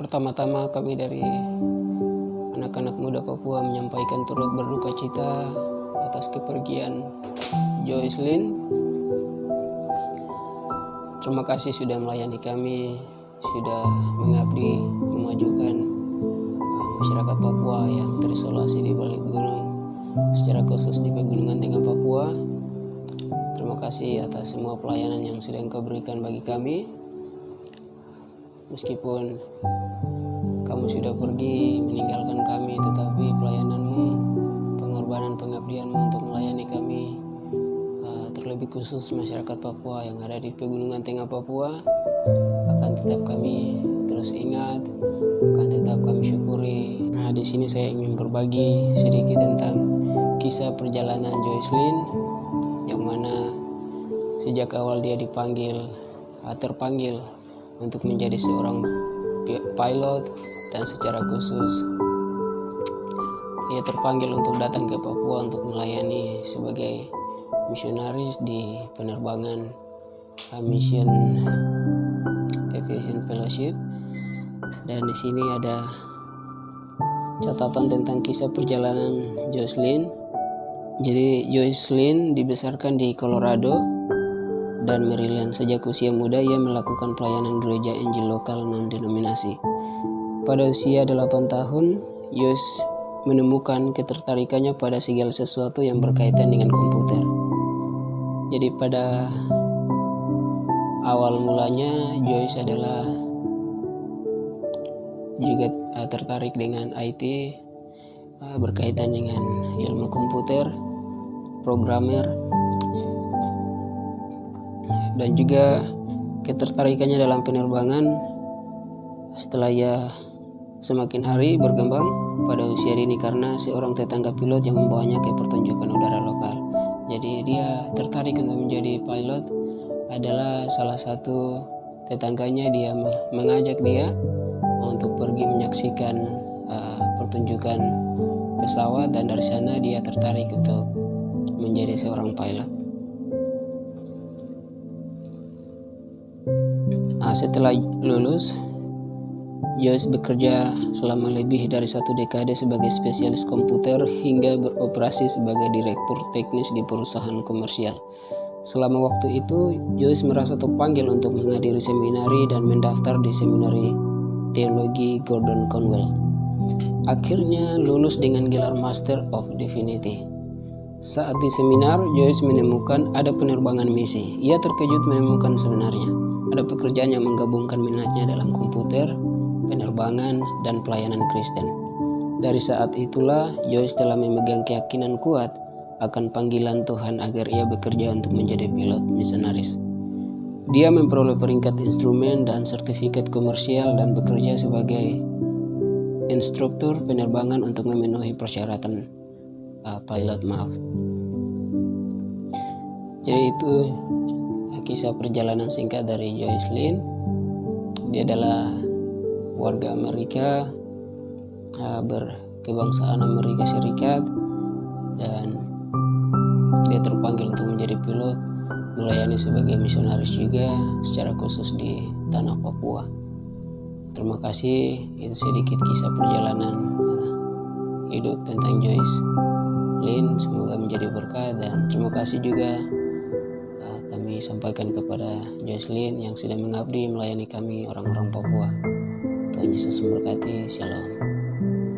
Pertama-tama kami dari anak-anak muda Papua menyampaikan turut berduka cita atas kepergian Joycelyn. Terima kasih sudah melayani kami, sudah mengabdi, memajukan masyarakat Papua yang terisolasi di balik gunung, secara khusus di Pegunungan Tengah Papua. Terima kasih atas semua pelayanan yang sudah Engkau berikan bagi kami. Meskipun kamu sudah pergi meninggalkan kami, tetapi pelayananmu, pengorbanan pengabdianmu untuk melayani kami, terlebih khusus masyarakat Papua yang ada di Pegunungan Tengah Papua, akan tetap kami terus ingat, akan tetap kami syukuri. Nah, di sini saya ingin berbagi sedikit tentang kisah perjalanan Joycelyn, yang mana sejak awal dia terpanggil untuk menjadi seorang pilot, dan secara khusus ia terpanggil untuk datang ke Papua untuk melayani sebagai misionaris di penerbangan Mission Aviation Fellowship. Dan di sini ada catatan tentang kisah perjalanan Joycelyn. Jadi Joycelyn dibesarkan di Colorado dan Maryland. Sejak usia muda ia melakukan pelayanan gereja Injil lokal non-denominasi. Pada usia 8 tahun, Joyce menemukan ketertarikannya pada segala sesuatu yang berkaitan dengan komputer. Jadi pada awal mulanya Joyce adalah juga tertarik dengan IT, berkaitan dengan ilmu komputer, programmer, dan juga ketertarikannya dalam penerbangan setelah ia semakin hari berkembang pada usia dini karena seorang tetangga pilot yang membawanya ke pertunjukan udara lokal. Jadi dia tertarik untuk menjadi pilot adalah salah satu tetangganya. Dia mengajak dia untuk pergi menyaksikan pertunjukan pesawat, dan dari sana dia tertarik untuk menjadi seorang pilot. Setelah lulus, Joyce bekerja selama lebih dari 1 dekade sebagai spesialis komputer hingga beroperasi sebagai direktur teknis di perusahaan komersial. Selama waktu itu, Joyce merasa terpanggil untuk menghadiri seminari dan mendaftar di seminari teologi Gordon Conwell. Akhirnya lulus dengan gelar Master of Divinity. Saat di seminar, Joyce menemukan ada penerbangan misi. Ia terkejut menemukan sebenarnya ada pekerjaan yang menggabungkan minatnya dalam komputer, penerbangan, dan pelayanan Kristen. Dari saat itulah Joyce telah memegang keyakinan kuat akan panggilan Tuhan agar ia bekerja untuk menjadi pilot misionaris. Dia memperoleh peringkat instrumen dan sertifikat komersial dan bekerja sebagai instruktur penerbangan untuk memenuhi persyaratan pilot. Jadi itu kisah perjalanan singkat dari Joycelyn. Dia adalah warga Amerika, berkebangsaan Amerika Serikat, dan dia terpanggil untuk menjadi pilot, melayani sebagai misionaris juga secara khusus di tanah Papua. Terima kasih. Itu sedikit kisah perjalanan hidup tentang Joycelyn. Semoga menjadi berkat, dan terima kasih juga kami sampaikan kepada Joycelyn yang sudah mengabdi melayani kami orang-orang Papua. Tuhan Yesus memberkati. Shalom.